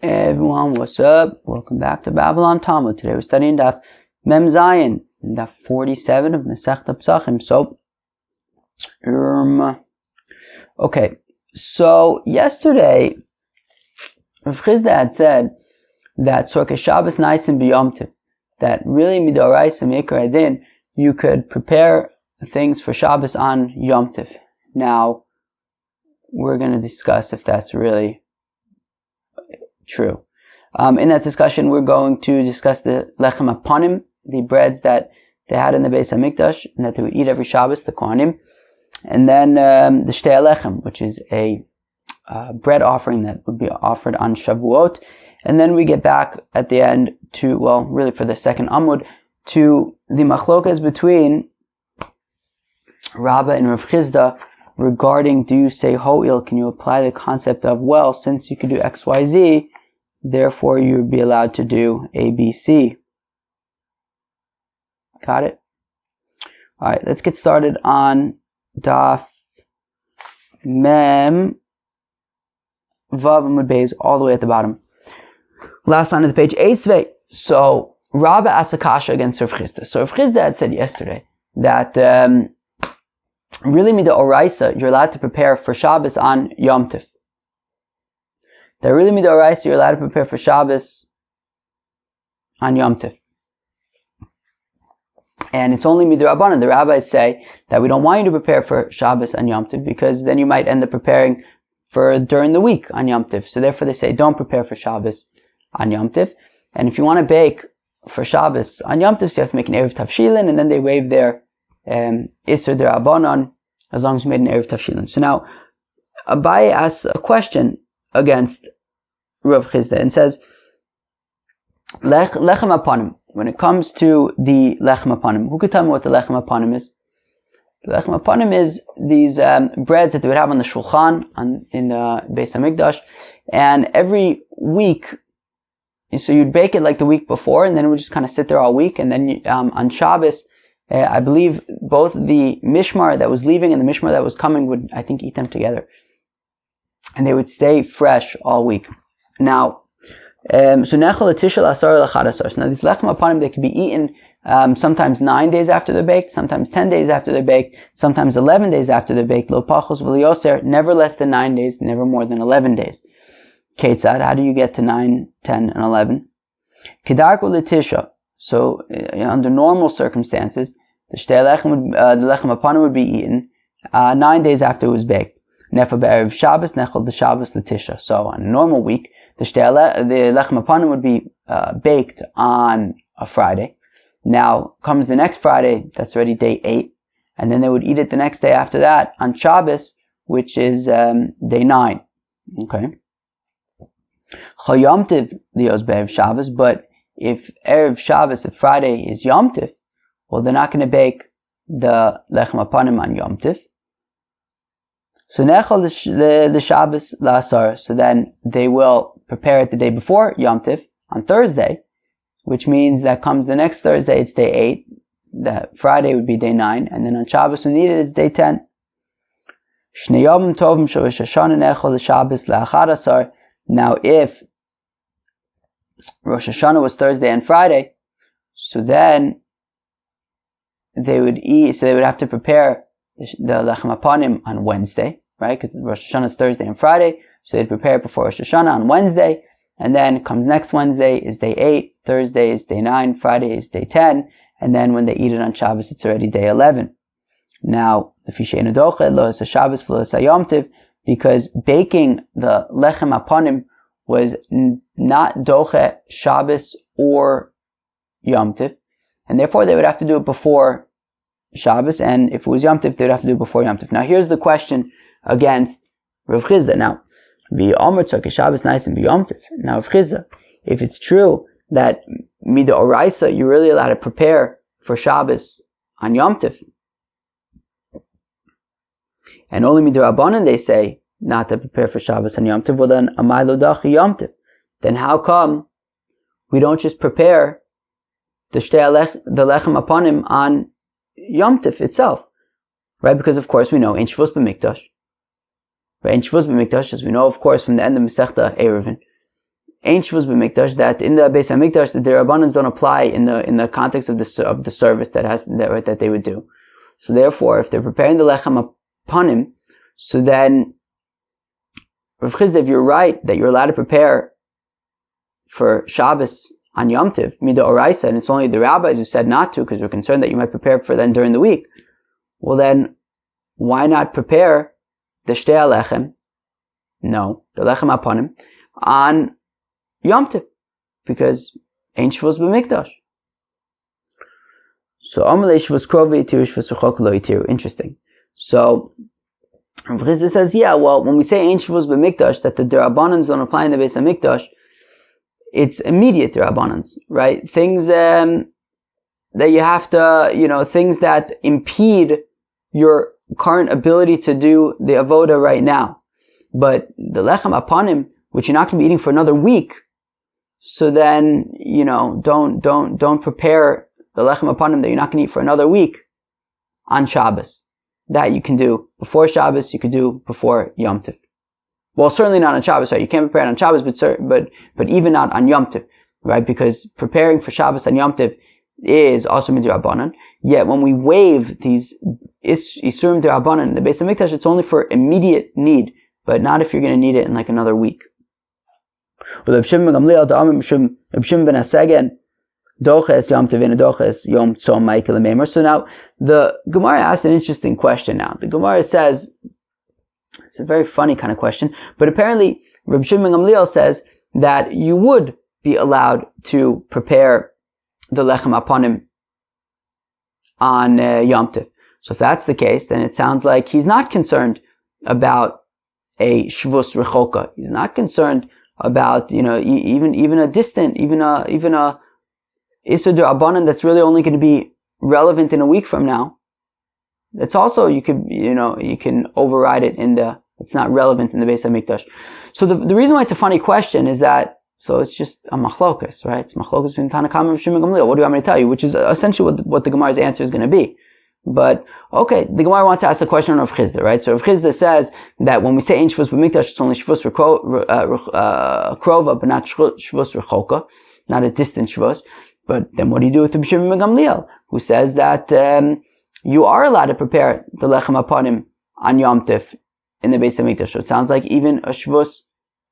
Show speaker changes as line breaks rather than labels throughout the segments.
Everyone, what's up? Welcome back to Babylon Talmud. Today we're studying Daf Mem Zayin, Daf 47 of Masechta Pesachim. So yesterday, Rav Chizda had said that Tzorkei Shabbos Naisim B'Yom Tov, that really Midoraisa Meikar Adin, you could prepare things for Shabbos on Yom Tov. Now, we're going to discuss if that's really true. In that discussion, we're going to discuss the lechem apanim, the breads that they had in the Beis Hamikdash and that they would eat every Shabbos, the Kohanim, and then the shtei lechem, which is a bread offering that would be offered on Shavuot, and then we get back at the end to, well, really for the second Amud, to the machlokas between Rabbah and Rav Chizda regarding, do you say ho'il, can you apply the concept of, well, since you could do X, Y, Z, therefore you would be allowed to do A, B, C. Got it? Alright, let's get started on Daf Mem Vav Amud Beis, all the way at the bottom. Last line of the page, Eisvei. So, Rabbah asked a kasha against Rav Chizda. So, Rav Chizda had said yesterday that really, mida oraisa, you're allowed to prepare for Shabbos on Yom Tov. That really mida oraisa, you're allowed to prepare for Shabbos on Yom Tov. And it's only mida rabbanan. The rabbis say that we don't want you to prepare for Shabbos on Yom Tov because then you might end up preparing for during the week on Yom Tov. So therefore they say don't prepare for Shabbos on Yom Tov. And if you want to bake for Shabbos on Yom Tov, so you have to make an Erev Tavshilin, and then they waive their Isser Derabanan, as long as you made an Erev Tavshilin. So now, Abaye asks a question against Rav Chizda and says, Lechem Apanim. When it comes to the Lechem Apanim, who could tell me what the Lechem Apanim is? The Lechem Apanim is these breads that they would have on the Shulchan in the Beis Hamikdash, and every week, so you'd bake it like the week before, and then it would just kind of sit there all week, and then on Shabbos, I believe both the mishmar that was leaving and the mishmar that was coming would, I think, eat them together. And they would stay fresh all week. Now, so nechol l'tishel asar l'chad asar. So now these lechem apanim, they can be eaten sometimes 9 days after they're baked, sometimes 10 days after they're baked, sometimes 11 days after they're baked. Lo pachos v'liyoser, never less than 9 days, never more than 11 days. Ketzad, how do you get to 9, 10, and 11? Kedarko l'tisha. So, under normal circumstances, the lechem apanim would be eaten 9 days after it was baked. Nefa be'erev Shabbos, nechol the Shabbos l'tisha. So, on a normal week, the lechem apanim would be baked on a Friday. Now, comes the next Friday, that's already day 8, and then they would eat it the next day after that on Shabbos, which is day 9. Okay? Chol Yom Tov lios be'erev Shabbos, but if Erev Shabbos, if Friday is Yom Tov, well, they're not going to bake the Lechem Apanim on Yom Tov. So Nechol the Shabbos La'asar, so then they will prepare it the day before Yom Tov, on Thursday, which means that comes the next Thursday, it's day 8, the Friday would be day 9, and then on Shabbos when needed, it's day 10. Shnei Yom Tovim Shel Rosh Hashanah Nechol the Shabbos La'achad Asar. Now if Rosh Hashanah was Thursday and Friday, so then they would eat, so they would have to prepare the Lechem Apanim on Wednesday, right? Because Rosh Hashanah is Thursday and Friday, so they'd prepare it before Rosh Hashanah on Wednesday, and then comes next Wednesday is day 8, Thursday is day 9, Friday is day 10, and then when they eat it on Shabbos, it's already day 11. Now, the Fisheinu Doche, Lo Hasa Shabbos, Lo Hasa Yom Tov, because baking the Lechem Apanim was not Doche, Shabbos, or Yom Tov, and therefore they would have to do it before Shabbos, and if it was Yom Tov, they would have to do it before Yom Tov. Now here's the question against Rav Chizda. Now, V'yomer Tzorkei Shabbos Naisim B'Yom Tov. Now, Rav Chizda, if it's true that Mida Oraisa, you're really allowed to prepare for Shabbos on Yom Tov, and only Mida Rabbanan they say not to prepare for Shabbos on Yom Tov, well then, Amai Lo Dachi Yom Tov. Then how come we don't just prepare the Lechem Apanim on Yom Tov itself? Right? Because of course we know, Ein Shavuos B'Mikdash. Right? Ein Shavuos B'Mikdash, as we know of course from the end of Masechta Eruvin, Ein Shavuos b'mikdash, that in the Beis HaMikdash, the Rabbanans don't apply in the context of the service that they would do. So therefore, if they're preparing the lechem apanim, so then Rav Chisda, if you're right that you're allowed to prepare for Shabbos on Yom Tiv, Mida Oraisa, and it's only the rabbis who said not to because we're concerned that you might prepare for them during the week. Well then, why not prepare the Shtei Alechem? No, the Lechem Apanim on Yom Tiv, because Ein Shavuos b'Mikdash. So Amalei Shavuos Krov Yitir Shavuos Rechok Lo Yitir. Interesting. So Rav Chisda says, yeah, well, when we say Ein Shavuos b'Mikdash, that the Derabanans don't apply in the Beis HaMikdash, it's immediate Derabanans, right? Things that you have to, things that impede your current ability to do the avoda right now. But the Lechem Apanim, which you're not going to be eating for another week, so then, don't prepare the Lechem Apanim that you're not going to eat for another week on Shabbos. That you can do before Shabbos, you could do before Yom Tiv. Well, certainly not on Shabbos, right? You can't prepare it on Shabbos, but even not on Yom Tiv, right? Because preparing for Shabbos on Yom Tiv is also midrabanan. Yet when we waive these isurim derabanan in the Beis HaMikdash, it's only for immediate need, but not if you're going to need it in like another week. So now, the Gemara asked an interesting question now. The Gemara says, it's a very funny kind of question, but apparently Reb Shimon ben Gamliel says that you would be allowed to prepare the Lechem Apanim on Yom Tiv. So if that's the case, then it sounds like he's not concerned about a Shavuos Rechoka. He's not concerned about, even a distant, even a Issur D'Rabbanan that's really only going to be relevant in a week from now. It's also, you can override it it's not relevant in the Beis HaMikdash. So the reason why it's a funny question is that, so it's just a machlokas, right? It's machlokas between Tanakama and Shimon Gamliel. What do you want me to tell you? Which is essentially what the Gemara's answer is going to be. But, okay, the Gemara wants to ask a question on Rav Chisda, right? So Rav Chisda says that when we say Ein Shavuos b'Mikdash, it's only Shavuos Krova, but not Shavuos Rechoka, not a distant Shavuos. But then what do you do with Reb Shimon ben Gamliel, who says that you are allowed to prepare the Lechem Apanim on Yom Tiv in the Beis HaMikdash? So it sounds like even a Shavuos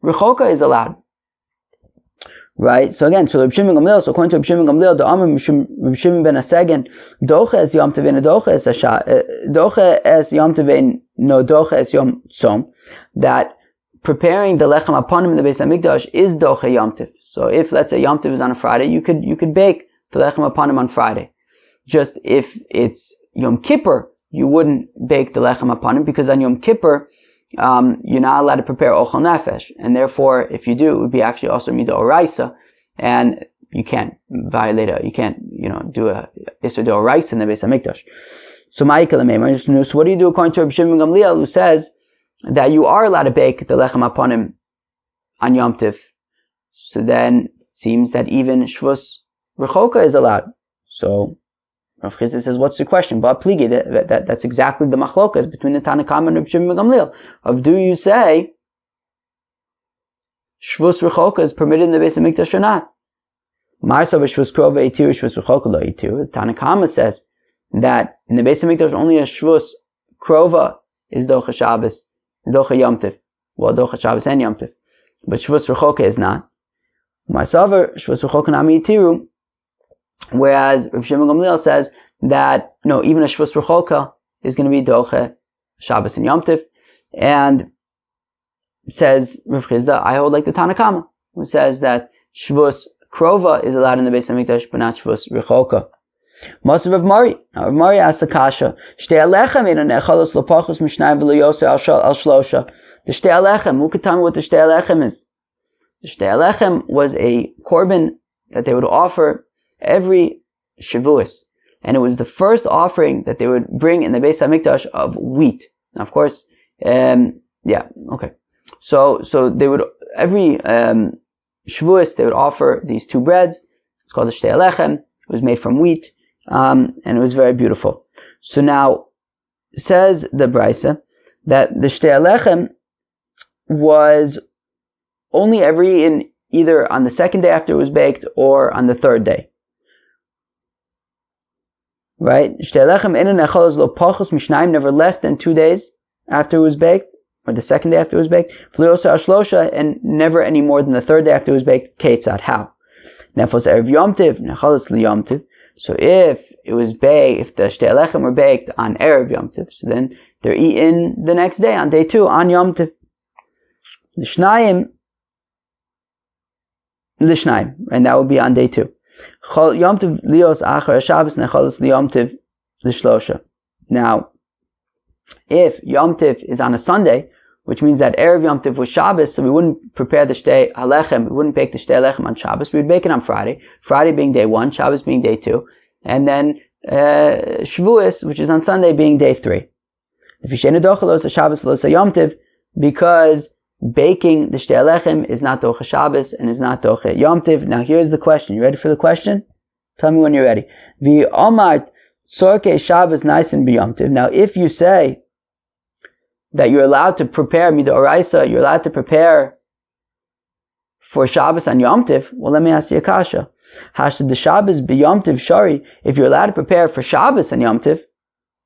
Rechoka is allowed. Right? So again, Reb Shimon ben Gamliel, according to Reb Shimon ben Gamliel, the Amr Reb Shimon ben Asegen, doche es Yom Tovin, doche es Yom Tovin, no doche es Yom Tzom, that preparing the Lechem Apanim in the Beis HaMikdash is doche Yom Tiv. So if, let's say, Yom Tiv is on a Friday, you could bake the Lechem Apanim on Friday. Just if it's Yom Kippur, you wouldn't bake the Lechem Apanim, because on Yom Kippur, you're not allowed to prepare Ochel Nefesh, and therefore, if you do, it would be actually also Mida Oraisa, and you can't violate do a Issur D'Oraisa in the Beis HaMikdash. So what do you do according to Reb Shimon ben Gamliel, who says that you are allowed to bake the Lechem Apanim on Yom Tiv? So then, it seems that even Shavuos Rechoka is allowed. So, Rav Chisda says, what's the question? But pligi, that's exactly the machlokas between the Tanakam and Reb Shimon ben Gamliel. Of do you say Shavuos Rechoka is permitted in the Beis HaMikdash or not? Marsa v'Shavuos Krova Yitir, Shavuos Rechoka lo Yitir. Tanakama says that in the Beis HaMikdash only a Shavuos Krova is Docha Shabbos, Docha Yom Tiv. Well, Docha Shabbos and Yom Tiv. But Shavuos Rechoka is not. Marsa Shavuos Rechoka Nami Yitiru. Whereas Reb Shimon ben Gamliel says that, no, even a Shavuos Rechoka is going to be Doche Shabbos and Yom Tiv. And says Rav Chisda, I hold like the Tanakama, who says that Shavuos Krova is allowed in the Beis HaMikdash, but not Shavuos Rechoka. Masav Rav Mari. Now Rav Mari asks the kasha, Shtei Alechem in anechalos lo pachos mishnayim v'lo yoser al shlosha. The Shtei Alechem, who could tell me what the Shtei Alechem is? The Shtei Alechem was a korban that they would offer every Shavuos, and it was the first offering that they would bring in the Beis HaMikdash of wheat. Now, of course, So they would every Shavuos they would offer these two breads. It's called the Shtei Alechem. It was made from wheat, and it was very beautiful. So now says the Brisa that the Shtei Alechem was only every in either on the second day after it was baked or on the third day. Right? Never less than 2 days after it was baked, or the second day after it was baked. And never any more than the third day after it was baked. Ketzad. How? So if it was baked, if the shtei lechem were baked on Erev Yom Tiv, so then they're eaten the next day, on day 2, on Yom Tiv. L'shnayim, and that would be on day 2. Yom Tiv lios achar Shabbos nechalos liyom Tiv l'shlosha. Now, if Yom Tiv is on a Sunday, which means that Erev Yom Tiv was Shabbos, so we wouldn't prepare the shtei halechem, we wouldn't bake the shtei lechem on Shabbos, we would bake it on Friday, Friday being day 1, Shabbos being day 2, and then Shavuos, which is on Sunday, being day 3. Because baking the shtei lechem is not docha Shabbos and is not docha Yom Tiv. Now here's the question. You ready for the question? Tell me when you're ready. The Omar Tzorkei Shabbos Naisen b'Yom Tiv. Now if you say that you're allowed to prepare midoraisa, you're allowed to prepare for Shabbos on Yom Tiv, well, let me ask you a kasha. Hashad the Shabbos b'Yom Tiv shari. If you're allowed to prepare for Shabbos on Yom Tiv,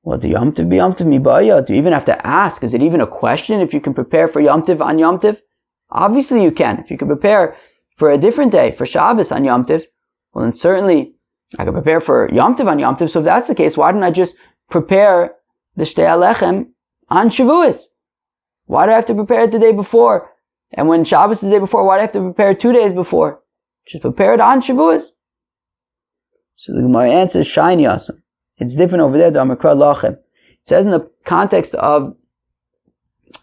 well, do Yom Tiv b'Yom Tiv mibaya? Do you even have to ask? Is it even a question if you can prepare for Yom Tiv on Yom Tiv? Obviously you can. If you can prepare for a different day, for Shabbos on Yom Tiv, well then certainly I can prepare for Yom Tiv on Yom Tiv. So if that's the case, why didn't I just prepare the shtei halechem on Shavuos? Why do I have to prepare it the day before? And when Shabbos is the day before, why do I have to prepare it 2 days before? Just prepare it on Shavuos. So the Gemara answers, Shain Yasam. It's different over there, Da'amakra Lachem. It says in the context of,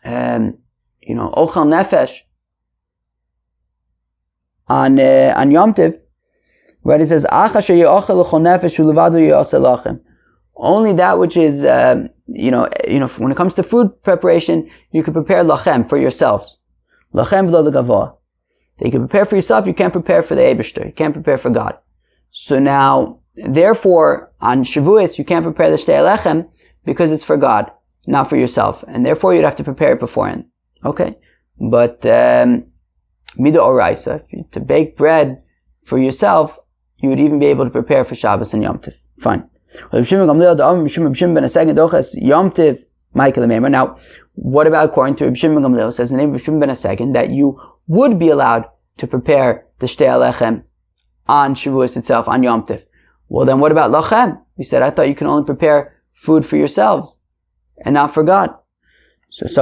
Ochel Nefesh on Yom Tiv, where it says, Achasher Ye'ochel L'chol Nefesh U'Levado Ye'oseh Lachem. Only that which is, when it comes to food preparation, you can prepare lachem for yourselves. Lachem v'lo l'gavoah. That you can prepare for yourself, you can't prepare for the Eibishter. You can't prepare for God. So now, therefore, on Shavuos, you can't prepare the shtei halechem because it's for God, not for yourself. And therefore, you'd have to prepare it beforehand. Okay? But, mida oraisa, to bake bread for yourself, you would even be able to prepare for Shabbos and Yom Tiv. Fine. Now, what about according to Reb Shimon ben Gamliel? Says the name of Reb Shimon ben Aseged that you would be allowed to prepare the shtei halechem on Shavuos itself, on Yom Tiv. Well, then what about lachem? We said, I thought you can only prepare food for yourselves and not for God. So Reb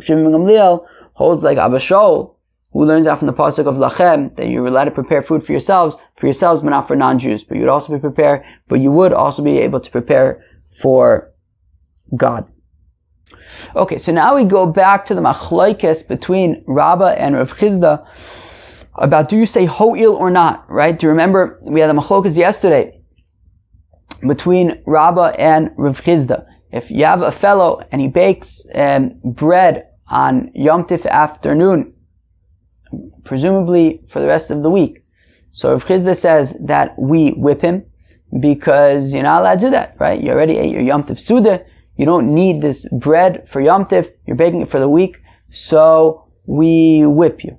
Shimon ben Gamliel holds like Abba Shaul, who learns out from the pasuk of lachem that you're allowed to prepare food for yourselves, but not for non-Jews. But you would also be able to prepare for God. Okay, so now we go back to the machlokes between Rabbah and Rav Chizda about do you say ho'il or not, right? Do you remember we had the machlokes yesterday between Rabbah and Rav Chizda. If you have a fellow and he bakes bread on Yom Tif afternoon, presumably for the rest of the week, so Rav Chizda says that we whip him because you're not allowed to do that, right? You already ate your Yom Tif Suda. You don't need this bread for Yom Tif. You're baking it for the week. So we whip you.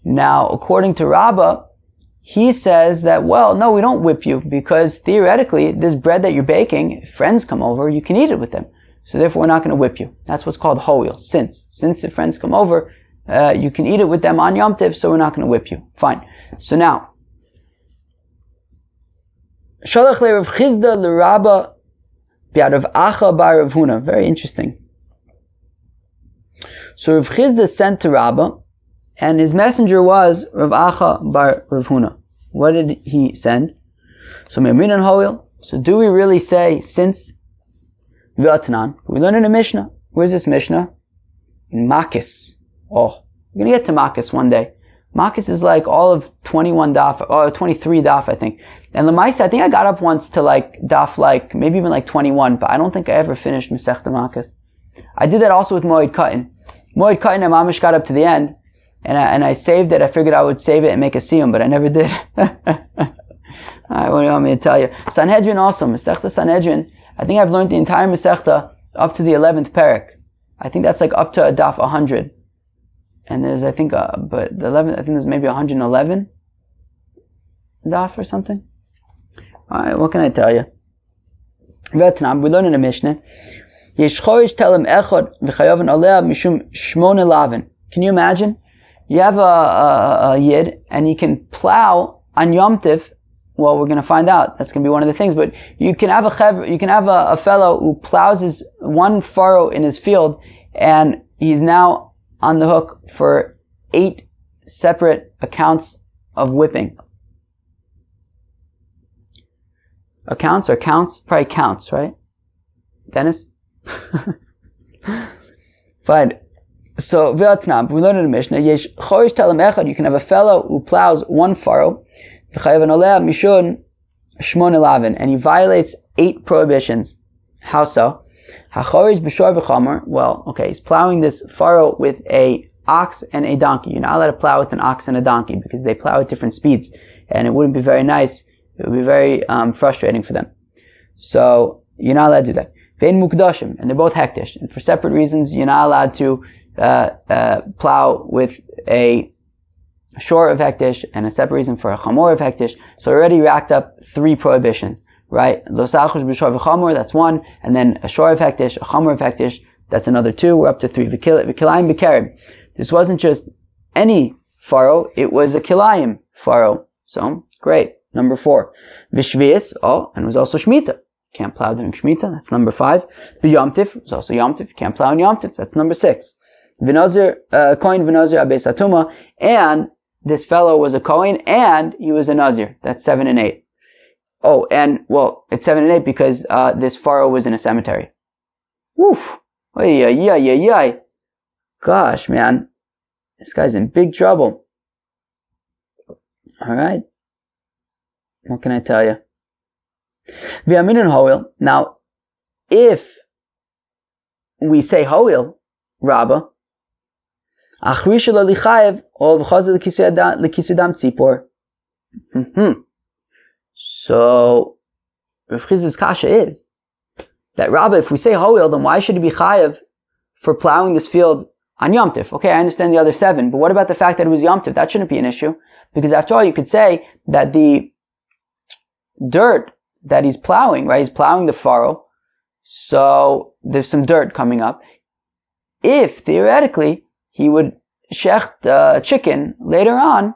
Now, according to Rabbah, he says that, well, no, we don't whip you because theoretically, this bread that you're baking, if friends come over, you can eat it with them. So therefore, we're not going to whip you. That's what's called ho'il. Since if friends come over, you can eat it with them on Yom Tif, so we're not going to whip you. Fine. So now, Shalach le Rav Chizda le Rabbah bi'ad Rav Acha bar Rav Huna. Very interesting. So Rav Chizda sent to Rabbah, and his messenger was Rav Acha bar Rav Huna. What did he send? So Me'amin and Ho'il. So do we really say since? V'atanan. We learn in a Mishnah. Where's this Mishnah? In Makis. Oh, we're going to get to Makis one day. Makis is like all of 21 daf, or 23 daf, I think. And Lamaisa, I think I got up once to like daf, like maybe even like 21, but I don't think I ever finished Masechta Makis. I did that also with Moed Katan. Moed Katan, I mamish got up to the end, and I saved it. I figured I would save it and make a siyum, but I never did. Alright, what do you want me to tell you? Sanhedrin also, Masechta Sanhedrin. I think I've learned the entire Masechta up to the 11th parak. I think that's like up to daf 100. and there's I think but the 11, I think there's maybe 111 daf or something. Alright, what can I tell you? We learn in the Mishnah. Can you imagine? You have a yid and he can plow on Yom Tiv. Well, we're going to find out. That's going to be one of the things. But you can have a fellow who plows his one furrow in his field, and he's now on the hook for 8 separate accounts of whipping. Accounts or counts? Probably counts, right? Dennis? Fine. So, we learn in the Mishnah, you can have a fellow who plows one furrow, and he violates 8 prohibitions. How so? Well, okay, he's plowing this furrow with a ox and a donkey. You're not allowed to plow with an ox and a donkey because they plow at different speeds, and it wouldn't be very nice. It would be very frustrating for them. So, you're not allowed to do that. Vein mukdashim, and they're both hektish. And for separate reasons, you're not allowed to plow with a shore of hektish and a separate reason for a chamor of hektish. So already racked up 3 prohibitions, right? Losachush b'shor v'chamor, that's 1, and then a shore of hektish, a chamor of hektish, that's another 2. We're up to 3. V'kilayim b'kerib. This wasn't just any furrow, it was a kilayim furrow. So, great. Number 4. V'shvius, and it was also shmita. Can't plow during shmita, that's number 5. V'yomtiv, it was also yomtiv. Can't plow in yomtiv, that's number 6. V'nazir, kohen v'nazir abes atuma, and this fellow was a kohen and he was a nazir. That's 7 and 8. Oh, and well, it's 7 and 8 because this furrow was in a cemetery. Woof! Yeah. Gosh, man, this guy's in big trouble. All right, what can I tell you? V'yamin and hoil. Now, if we say hoil, Rabbah, so Rav Chizda's kasha is that Rabbah, if we say hoil, then why should he be chayev for plowing this field on Yom Tiv? Okay, I understand the other 7, but what about the fact that it was Yom Tiv? That shouldn't be an issue, because after all, you could say that the dirt that he's plowing, right, he's plowing the furrow, so there's some dirt coming up. If theoretically he would shecht chicken later on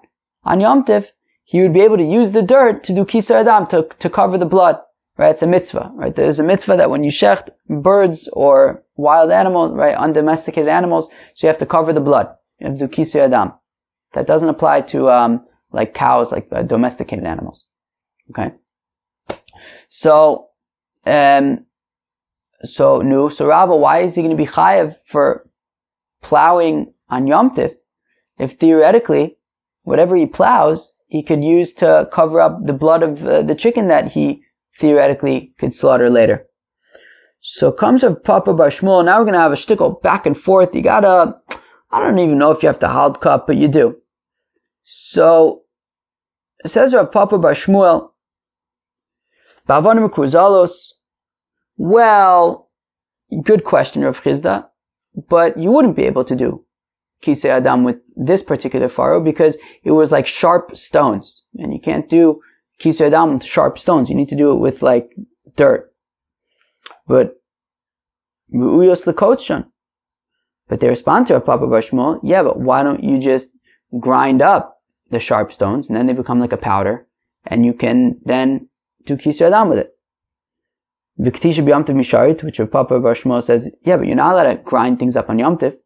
Yom Tiv, he would be able to use the dirt to do kisar adam, to cover the blood, right? It's a mitzvah, right? There's a mitzvah that when you shecht birds or wild animals, right, undomesticated animals, so you have to cover the blood. You have to do kisar adam. That doesn't apply to like cows, like domesticated animals. Okay. So Rabbah, why is he going to be chayev for plowing on Yom Tiv if theoretically whatever he plows he could use to cover up the blood of the chicken that he theoretically could slaughter later? So comes Rav Papa Bar Shmuel. Now we're going to have a shtickle back and forth. You gotta, I don't even know if you have to halt cup, but you do. So it says Rav Papa Bar Shmuel, well, good question, Rav Chizda, but you wouldn't be able to do kisei adam with this particular furrow because it was like sharp stones, and you can't do kisei adam with sharp stones. You need to do it with like dirt. But they respond to Rav Papa Bar Shmuel, yeah, but why don't you just grind up the sharp stones and then they become like a powder, and you can then do kisei adam with it. V'ktisha b'yom tiv misharit, which Rav Papa Bar Shmuel says, yeah, but you're not allowed to grind things up on Yom Tiv.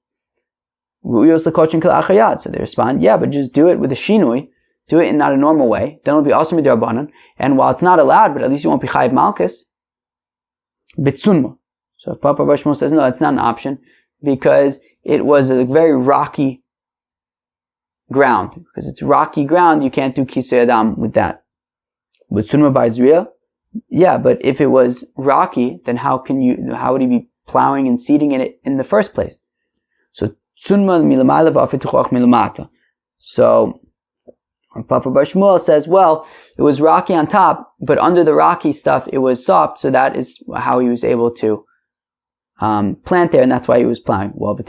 So they respond, yeah, but just do it with a shinui, do it in not a normal way, then it'll be also midrabanan, and while it's not allowed, but at least you won't be chayiv malchus, bitsunma. So Rav Papa Bar Shmuel says, no, it's not an option, because it was a very rocky ground. Because it's rocky ground, you can't do kisei adam with that. Bitsunma by Israel, yeah, but if it was rocky, then how would he be plowing and seeding it in the first place? So tsunma milamala v'afituchach milamata. So Papa Bar Shmuel says, well, it was rocky on top, but under the rocky stuff it was soft, so that is how he was able to plant there, and that's why he was plowing. Well, if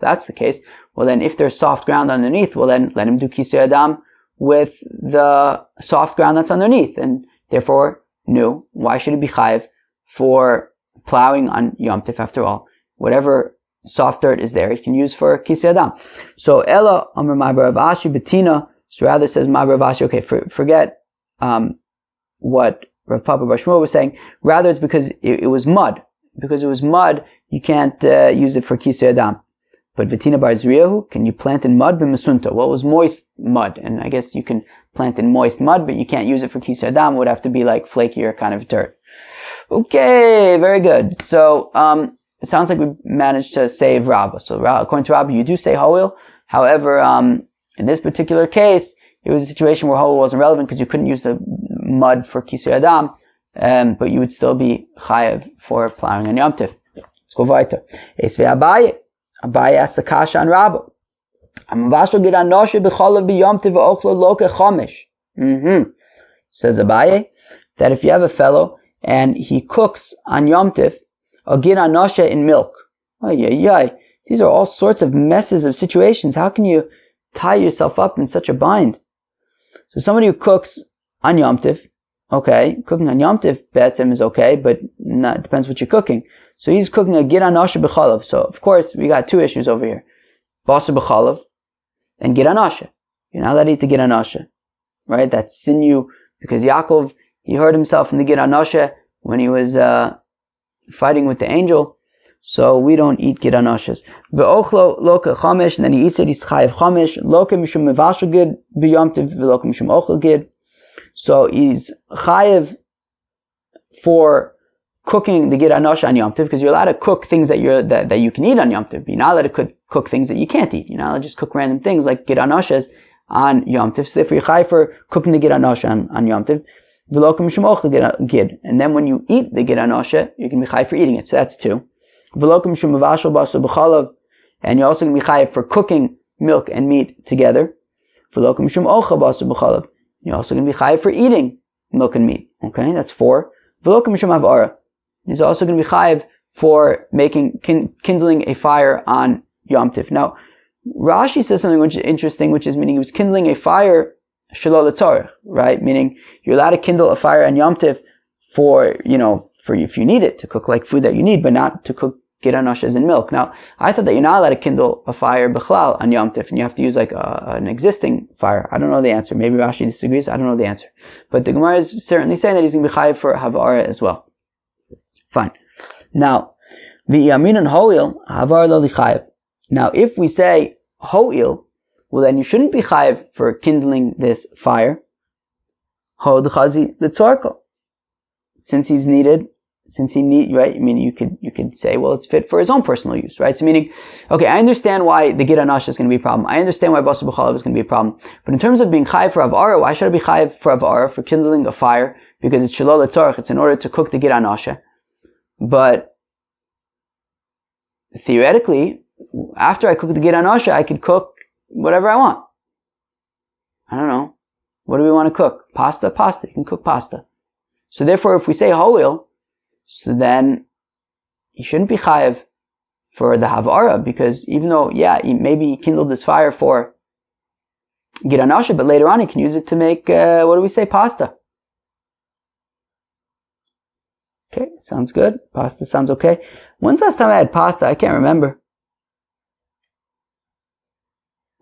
that's the case, well then if there's soft ground underneath, well then let him do kisei adam with the soft ground that's underneath, and therefore, no, why should it be chayiv for plowing on Yom Tif? After all, whatever soft dirt is there, it can use for kisei adam. So Ella Amar Ma'abar Rav Ashi Betina. So rather says Ma'abar Rav Ashi. Okay, forget what Rav Papa Bar Shmuel was saying. Rather, it's because it was mud. Because it was mud, you can't use it for kisei adam. But Vitina Bar Zriyahu, can you plant in mud? B'mesunta. Well, it was moist mud, and I guess you can plant in moist mud, but you can't use it for kisei adam. It would have to be like flakier kind of dirt. Okay, very good. So it sounds like we managed to save Rabbah. So according to Rabbah, you do say hoil. However, in this particular case, it was a situation where hoil wasn't relevant because you couldn't use the mud for kisei adam, but you would still be chayav for plowing on Yom Tif. Let's go weiter. Esvei Abaye. Abaye asks a kasha on Rabbah. Amavashal gid anoshe b'cholav b'Yom Tiv v'ochlo loke chomesh. Says Abaye that if you have a fellow and he cooks on Yom Tiv, or gid anoshe in milk. These are all sorts of messes of situations. How can you tie yourself up in such a bind? So somebody who cooks on Yom Tiv, okay, cooking on Yom Tiv betzim is okay, but it depends what you're cooking. So he's cooking a gid anoshe b'cholav. So of course we got two issues over here: basar b'cholav and gid anoshe. You're not allowed to eat the gid anoshe, right? That's sinew, because Yaakov, he hurt himself in the gid anoshe when he was fighting with the angel. So we don't eat gid anoshes. Ve'ochlo loka chomesh, and then he eats it. He's chayav chomesh. Loka mishum mevashel gid b'Yom Tiv v'loka mishum ochel gid. So he's chayav for cooking the gid anoshe on Yom Tiv, because you're allowed to cook things that you can eat on Yom Tiv. You're not allowed to cook things that you can't eat. You're not allowed to just cook random things like gid anoshes on Yom Tiv. So therefore you're chayav for cooking the gid anoshe on Yom Tiv. V'loka mishum ochel gid. And then when you eat the gid anoshe, you can be chayav for eating it. So that's two. V'loka mishum mevashel basar b'cholav, and you're also going to be chayav for cooking milk and meat together. V'loka mishum ochel basar b'cholav. You're also going to be chayav for eating milk and meat. Okay, that's four. V'loka mishum havara. He's also going to be chayav for kindling a fire on Yom Tif. Now, Rashi says something which is interesting, which is meaning he was kindling a fire shelo l'tzorech, right? Meaning you're allowed to kindle a fire on Yom Tif for if you need it, to cook like food that you need, but not to cook gid anoshes in milk. Now, I thought that you're not allowed to kindle a fire b'chlal on Yom Tif, and you have to use like an existing fire. I don't know the answer. Maybe Rashi disagrees. I don't know the answer. But the Gemara is certainly saying that he's going to be chayav for havara as well. Fine. Now, v'yamin and ho'il, havar lo lichayev. Now, if we say ho'il, well then you shouldn't be chayev for kindling this fire. Ho d'chazi l'tzorko. Since he need, right? I mean, you could say, well, it's fit for his own personal use, right? So meaning, okay, I understand why the gid anoshe is going to be a problem. I understand why basar b'cholav is going to be a problem. But in terms of being chayav for havara, why should I be chayav for havara, for kindling a fire? Because it's shelo l'tzorech. It's in order to cook the gid anoshe. But theoretically, after I cook the gid anoshe, I could cook whatever I want. I don't know. What do we want to cook? Pasta? Pasta. You can cook pasta. So therefore, if we say ho'il, so then you shouldn't be chayav for the havara, because even though, maybe he kindled this fire for gid anoshe, but later on he can use it to make, pasta. Okay, sounds good. Pasta sounds okay. When's the last time I had pasta? I can't remember.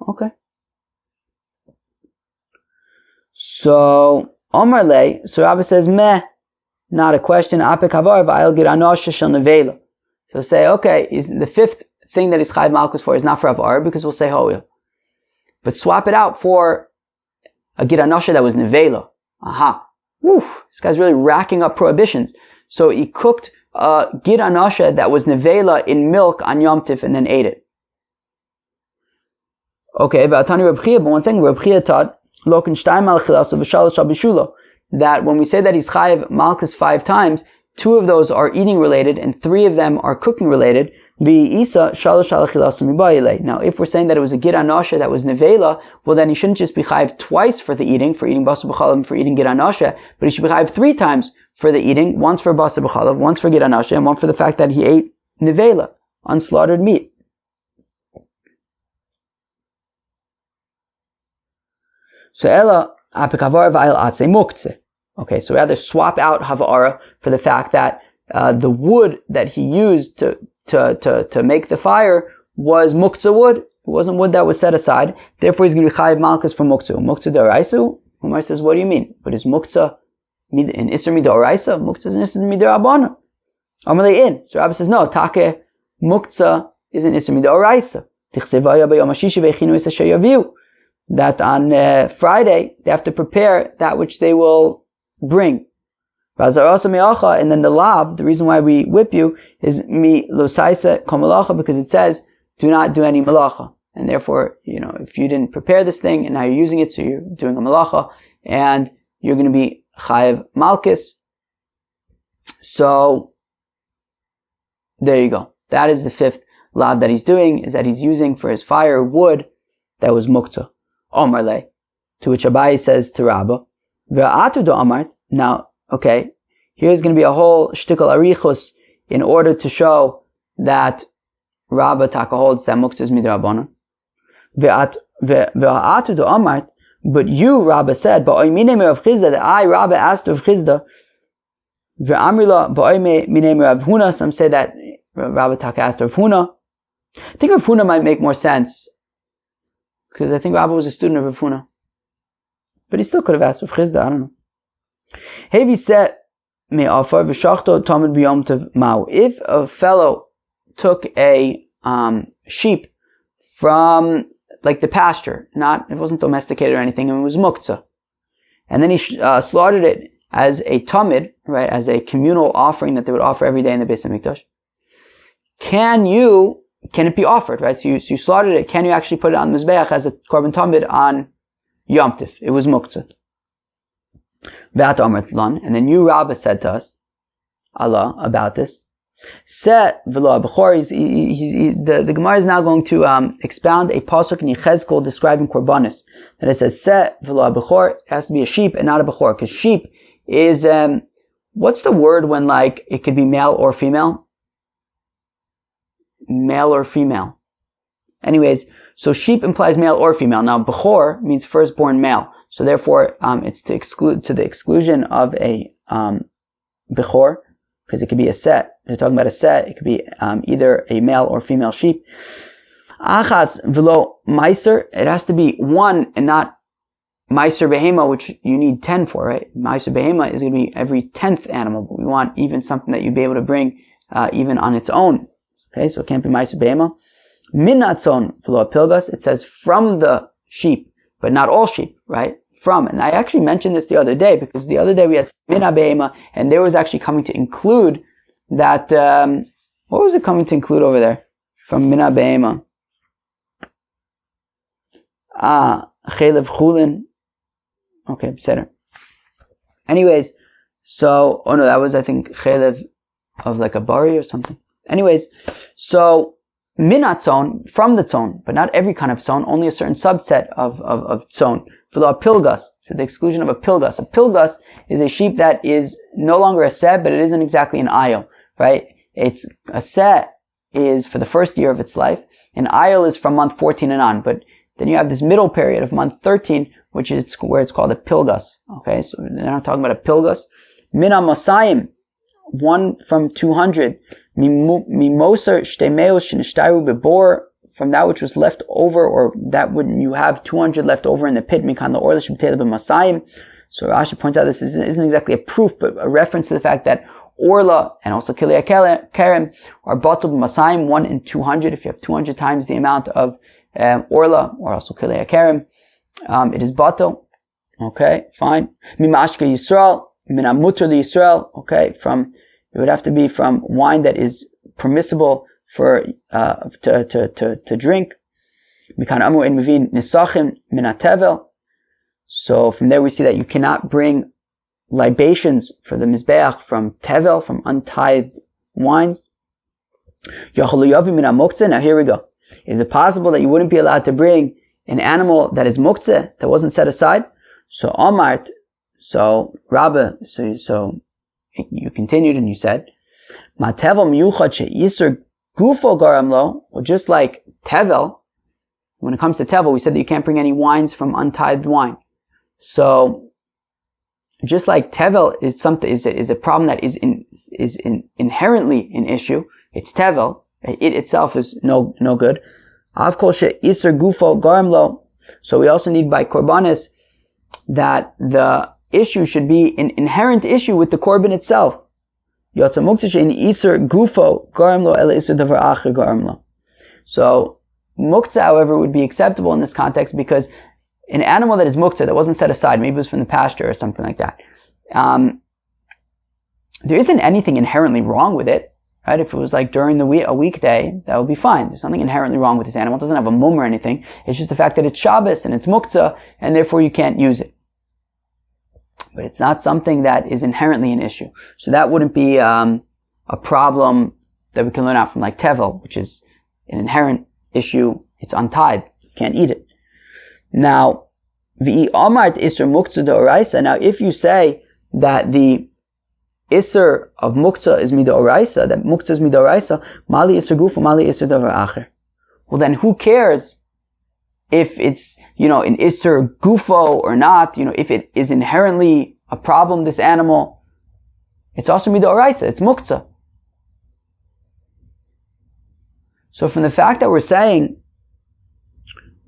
Okay. So, Omar Lei, so Rabbi says, meh, not a question. Apek havar v'ayil gid anoshe shel nevela. So say, okay, is the fifth thing that is chayav malchus for is not for havar, because we'll say ho'il. But swap it out for a gid anoshe that was nevela. Aha. Woo, this guy's really racking up prohibitions. So he cooked gid anoshe that was nevela in milk on Yom Tif and then ate it. Okay, but one second, Reb Chia taught that when we say that he's chayav malchus 5 times, 2 of those are eating related and 3 of them are cooking related. Now, if we're saying that it was a gid anoshe that was nevela, well then he shouldn't just be chayav twice for eating basar b'cholav and for eating gid anoshe, but he should be chayav 3 times for the eating, once for basar b'chalav, once for gidanashe, and one for the fact that he ate nevela, unslaughtered meat. So ela apikavara v'ayil atze muktzeh. Okay, so rather swap out havara for the fact that the wood that he used to make the fire was muktzah wood. It wasn't wood that was set aside. Therefore, he's going to be chayiv malchus for muktzah. Muktzah d'oraisu. Umar says, what do you mean? But is muktzah in isser midoraisa? Muktzah is in isser midorabana. Amalei in. So Rabbi says, no. Take muktzah is in isser midoraisa. Tichsevaya b'yom hashishi v'echinu es asher yaviu. That on Friday they have to prepare that which they will bring. And then the lav, the reason why we whip you is mi losaisa komalacha, because it says do not do any malacha. And therefore, if you didn't prepare this thing and now you're using it, so you're doing a malacha and you're going to be chayiv malchus. So there you go. That is the fifth lav that he's doing, is that he's using for his fire wood that was muktzah. Omar le, to which Abaye says to Rabba, ve'atu do amart. Now, okay, here's going to be a whole shtickle arichus in order to show that Rabba taka holds that muktzah is midrabanan. Ve'atu do amart, but you, Rabba, said, ba'oy minei Rav Chizda, that I, Rabba, asked Rav Chizda, ve'amrila ba'oy minei Rav Huna. Some say that Rabba taka asked Rav Huna. I think Rav Huna might make more sense, because I think Rabba was a student of Rav Huna. But he still could have asked Rav Chizda, I don't know. Hevi said, if a fellow took a sheep from like the pasture, it wasn't domesticated or anything, and it was muktzah, and then he slaughtered it as a tamid, right, as a communal offering that they would offer every day in the Beis Hamikdash, can it be offered, right? So you slaughtered it, can you actually put it on the Mizbeach as a korban tamid on Yom Tif? It was muktzah. And then you, Rabba, said to us, Allah, about this. The Gemara is now going to expound a pasuk in Yechezkel describing korbanis. And it says, Se v'lo bechor, it has to be a sheep and not a bechor, because sheep is, what's the word when it could be male or female? Male or female. Anyways, so sheep implies male or female. Now, bechor means firstborn male. So therefore, it's to the exclusion of a bechor, because it could be a set. They're talking about a set. It could be either a male or female sheep. Achas v'lo meiser. It has to be one and not meiser behema, which you need 10 for, right? Meiser behema is going to be every 10th animal, but we want even something that you'd be able to bring even on its own. Okay, so it can't be meiser behema. Min natzon v'lo pilgas. It says from the sheep, but not all sheep, right? From. And I actually mentioned this the other day, because the other day we had Mina Behema, and there was actually coming to include that, what was it coming to include over there? From Mina Behema. Chelev Chulin. Okay, better. Anyways, so, that was, I think, Chelev of like a bari or something. Anyways, so, Minat tzon, from the tzon, but not every kind of tzon, only a certain subset of tzon. For the pilgas, to the exclusion of a pilgas. A pilgas is a sheep that is no longer a seh, but it isn't exactly an ayil, right? It's a seh is for the first year of its life, and ayil is from month 14 and on, but then you have this middle period of month 13, which is where it's called a pilgas. Okay, so they're not talking about a pilgas. Mina Mosayim, 1 from 200. Mimoser shtemeo shenishtayu bebor, from that which was left over, or that when you have 200 left over in the pit, mikan the orla shebtela b'masayim. So Rashi points out this isn't exactly a proof, but a reference to the fact that orla and also kilei kerem are bottled b'masayim, 1 in 200. If you have 200 times the amount of orla, or also kilei kerem, it is bottled. Okay, fine. Mimashka Yisrael, minamuter Yisrael. Okay, it would have to be from wine that is permissible for to drink. So from there we see that you cannot bring libations for the mizbeach from tevel, from untithed wines. Now here we go. Is it possible that you wouldn't be allowed to bring an animal that is muktzeh, that wasn't set aside? So Omart, so Rabba, so you continued and you said, Ma tevel miyuchad she'isur gufo garam lo, well, just like tevel, when it comes to tevel, we said that you can't bring any wines from untithed wine. So, just like tevel is something, is a problem that is inherently an issue. It's tevel. It itself is no good. Av kol she'isur gufo garam lo. So we also need by korbanis that the issue should be an inherent issue with the korban itself. Yotza muktzah she'in isur gufo garam lo ela isur davar acher garam lo. So muktzah, however, would be acceptable in this context because an animal that is muktzah, that wasn't set aside, maybe it was from the pasture or something like that, there isn't anything inherently wrong with it, right? If it was like during a weekday, that would be fine. There's nothing inherently wrong with this animal. It doesn't have a mum or anything. It's just the fact that it's shabbis and it's muktzah, and therefore you can't use it. But it's not something that is inherently an issue. So that wouldn't be a problem that we can learn out from like tevel, which is an inherent issue. It's untied. You can't eat it. Now, v'i amart isur muktzah d'oraisa. Now, if you say that the isur of muktzah is midoraisa, that muktzah is midoraisa, mali isur gufu, mali isur davar acher. Well, then who cares if it's, an isur gufo or not? If it is inherently a problem, this animal, it's also midoraisa. It's muktzah. So from the fact that we're saying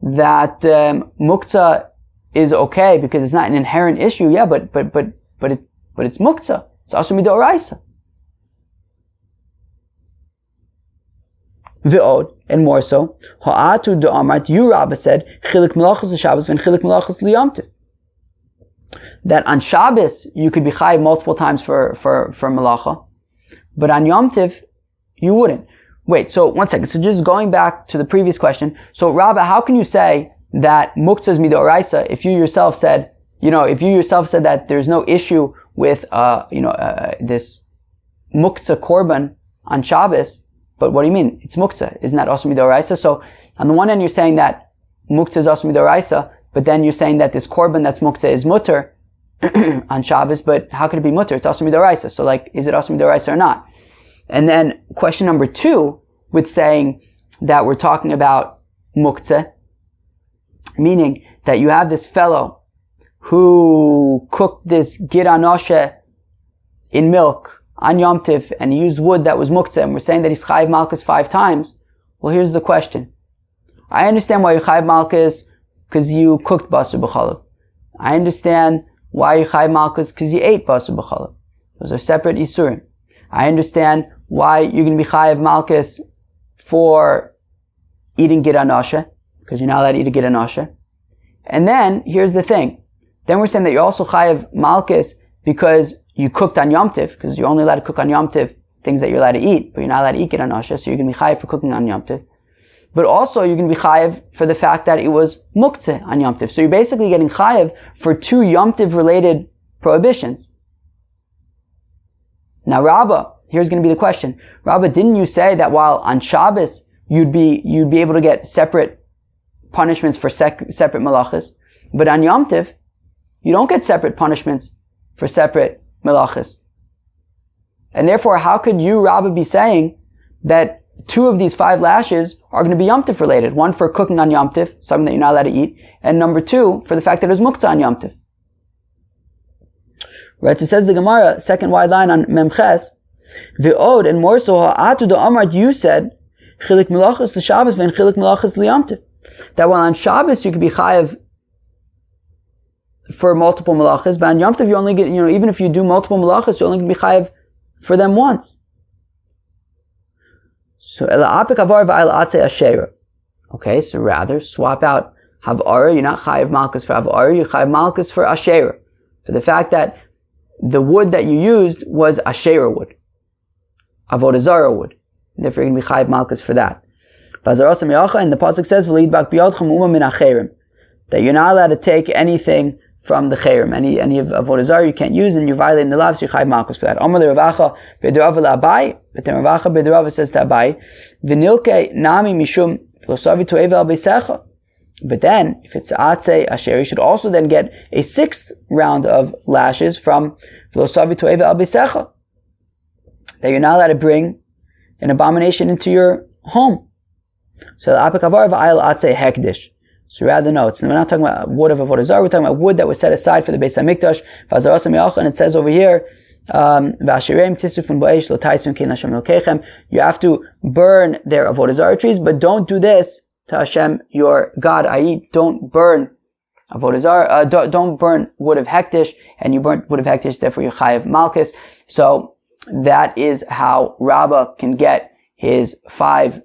that muktzah is okay because it's not an inherent issue, yeah, but it's muktzah. It's also midoraisa. V'od, and more so, ha'atu de'amart, you Rabba said, chilik melachos l'Shabbos and chilik melachos l'Yom Tov. That on Shabbos you could be chayiv multiple times for melacha, but on Yom Tov you wouldn't. Wait, so one second. So just going back to the previous question. So Rabba, how can you say that muktzah is midoraisa if you yourself said, that there's no issue with, this muktzah korban on Shabbos? But what do you mean? It's muktzah. Isn't that also midoraisa? So on the one hand, you're saying that muktzah is also midoraisa, but then you're saying that this korban that's muktzah is mutter on Shabbos, but how could it be mutter? It's also midoraisa. So is it also midoraisa or not? And then question number 2, with saying that we're talking about muktzah, meaning that you have this fellow who cooked this gid anoshe in milk on Yom Tiv, and he used wood that was muktzah, and we're saying that he's chayiv malchus 5 times. Well, here's the question. I understand why you chayiv malchus because you cooked basar b'chalav. I understand why you chayiv malchus because you ate basar b'chalav. Those are separate isurim. I understand why you're going to be chayiv malchus for eating gid anoshe, because you're not allowed to eat a gid anoshe. And then, here's the thing. Then we're saying that you're also chayiv malchus because you cooked on Yom Tiv, because you're only allowed to cook on Yom Tiv things that you're allowed to eat, but you're not allowed to eat gid anoshe, so you're going to be chayiv for cooking on Yom Tiv. But also, you're going to be chayiv for the fact that it was muktzah on Yom Tiv. So you're basically getting chayiv for 2 Yom Tiv related prohibitions. Now, Rabbah, here's going to be the question. Rabbah, didn't you say that while on Shabbos you'd be able to get separate punishments for separate melachas, but on Yom Tiv you don't get separate punishments for separate melachas? And therefore, how could you, Rabbah, be saying that 2 of these 5 lashes are going to be Yom Tiv related? One for cooking on Yom Tiv, something that you're not allowed to eat, and number 2 for the fact that it was muktzah on Yom Tiv. Right, so it says the Gemara, second wide line on Memches, V'od, and more so, ha'atu da'amart, you said, chilik melachos l'Shabbos and chilik melachos l'Yom Tov. That while on Shabbos you could be chayiv for multiple melachas, but on Yom Tov you only get, even if you do multiple melachas, you're only going to be chayiv for them once. So, ela apik avar v'ayla atzei asherah. Okay, so rather, swap out havara, you're not chayiv malchus for havara, you're chayiv malchus for asherah. For the fact that the wood that you used was asherah wood, avodah zarah wood, and therefore you're going to be chayiv malchus for that. And the pasuk says, that you're not allowed to take anything from the chayrim, any of avodah zarah you can't use, and you're violating the law, so you're chayiv malchus for that. Amar Ravacha b'derava la'abai, but then Ravacha b'derava says to Abai, v'nilke nami mishum filosofi to'eva al beisecha. But then, if it's atzei asher, you should also then get a 6th round of lashes from filosofi to'eva al beisecha, that you're not allowed to bring an abomination into your home. So so rather no, we're not talking about wood of avodah zarah, we're talking about wood that was set aside for the Beis HaMikdash. And it says over here, you have to burn their avodah zarah trees, but don't do this to Hashem your God, i.e. don't burn avodah zarah, don't burn wood of hektish, and you burn wood of hektish, therefore you're chayav malchus. So that is how Rabbah can get his 5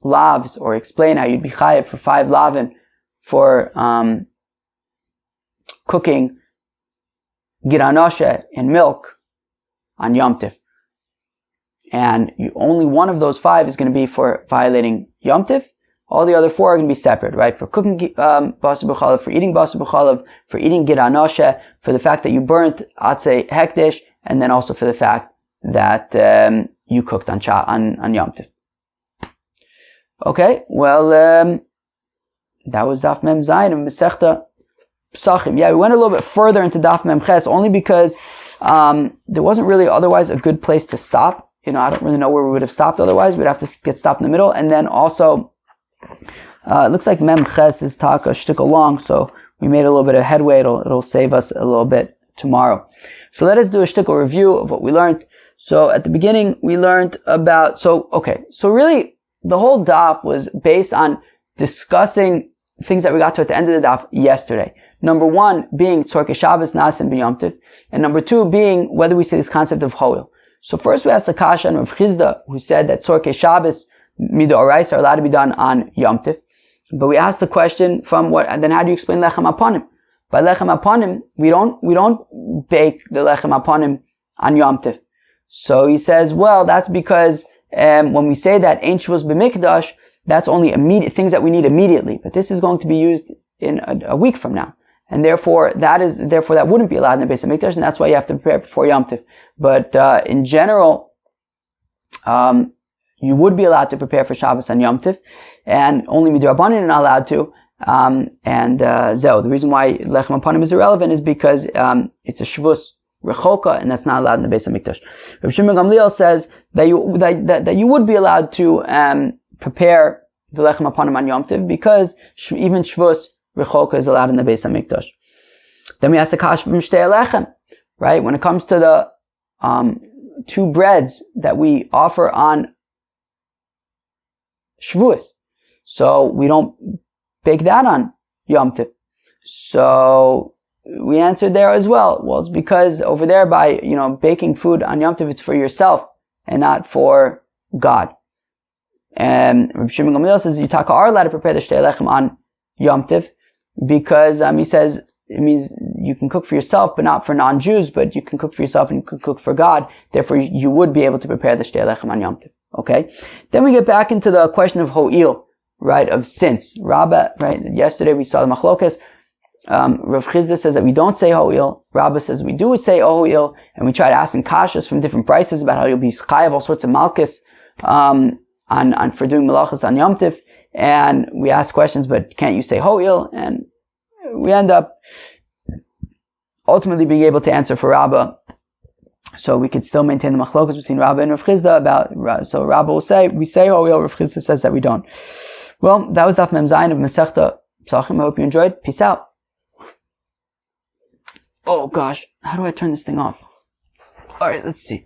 lavs, or explain how you'd be chayav for 5 lavin for cooking giranoshe in milk on Yom Tiv. And only one of those 5 is going to be for violating Yom Tiv. All the other 4 are going to be separate, right? For cooking basar b'chalav, for eating basar b'chalav, for eating giranoshe, for the fact that you burnt atzei hekdesh, and then also for the fact that you cooked on Yom Tiv. Okay, well, that was Daf Mem Zayin of Masechta Pesachim. Yeah, we went a little bit further into Daf Mem Ches only because there wasn't really otherwise a good place to stop. I don't really know where we would have stopped otherwise. We'd have to get stopped in the middle. And then also, it looks like Mem Ches is taka shtickle long, so we made a little bit of headway. It'll save us a little bit tomorrow. So let us do a shtickle review of what we learned. So at the beginning, we learned about, so really, the whole daf was based on discussing things that we got to at the end of the daf yesterday. Number 1 being Tzorkei Shabbos Nasin B'Yom Tiv, and number 2 being whether we see this concept of Hoil. So first we asked the kasha on Rav Chizda, who said that Tzorkei Shabbos Midoraisa are allowed to be done on Yom Tiv. But we asked the question from what, and then how do you explain Lechem Aponim? By Lechem Aponim, we don't bake the Lechem Aponim on Yom Tiv. So he says, well, that's because when we say that Ein Shavuos B'Mikdash, that's only immediate things that we need immediately. But this is going to be used in a week from now, and therefore that wouldn't be allowed in the Beis HaMikdash, and that's why you have to prepare before Yom Tiv. But in general, you would be allowed to prepare for Shabbos on Yom Tiv, and only Midrabanan are not allowed to. Zeo. The reason why Lechem Aponim is irrelevant is because it's a Shavuos Rechoka, and that's not allowed in the Beis HaMikdash. Rav Shimon Gamliel says that you would be allowed to prepare the Lechem Aponim on Yom Tiv, because even Shavuos Rechoka is allowed in the Beis HaMikdash. Then we ask the Kash from Shtei Lechem, right? When it comes to the 2 breads that we offer on Shavuos, so we don't bake that on Yom Tiv. So we answered there as well. Well, it's because over there by, baking food on Yom Tov, it's for yourself and not for God. And Rabbi Shimon Gamliel says you are allowed to prepare the Shtei Lechem on Yom Tov because he says it means you can cook for yourself but not for non-Jews, but you can cook for yourself and you can cook for God. Therefore, you would be able to prepare the Shtei Lechem on Yom Tov. Okay? Then we get back into the question of Ho'il, right, of since. Rabbah, right, yesterday we saw the Machlokas. Rav Chizda says that we don't say Ho'il. Rabbah says we do say Ho'il, and we try to ask him kashas from different prices about how you'll be chayav all sorts of malchus on for doing malachas on Yom Tiv, and we ask questions, but can't you say Ho'il? And we end up ultimately being able to answer for Rabbah, so we could still maintain the machlokas between Rabbah and Rav Chizda about. So Rabbah will say we say Ho'il. Rav Chizda says that we don't. Well, that was Daf Mem Zayin of Masechta Pesachim. I hope you enjoyed. Peace out. Oh gosh, how do I turn this thing off? Alright, let's see.